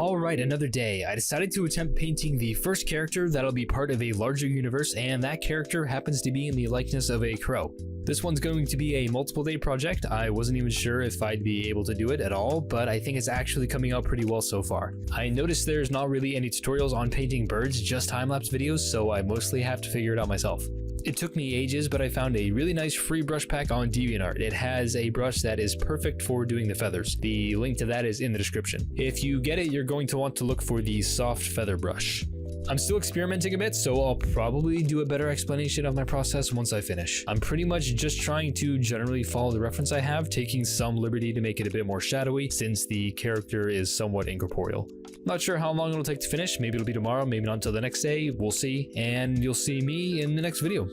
Alright, another day. I decided to attempt painting the first character that'll be part of a larger universe, and that character happens to be in the likeness of a crow. This one's going to be a multiple day project. I wasn't even sure if I'd be able to do it at all, but I think it's actually coming out pretty well so far. I noticed there's not really any tutorials on painting birds, just time-lapse videos, so I mostly have to figure it out myself. It took me ages, but I found a really nice free brush pack on DeviantArt. It has a brush that is perfect for doing the feathers. The link to that is in the description. If you get it, you're going to want to look for the soft feather brush. I'm still experimenting a bit, so I'll probably do a better explanation of my process once I finish. I'm pretty much just trying to generally follow the reference I have, taking some liberty to make it a bit more shadowy since the character is somewhat incorporeal. Not sure how long it'll take to finish. Maybe it'll be tomorrow, maybe not until the next day. We'll see, and you'll see me in the next video.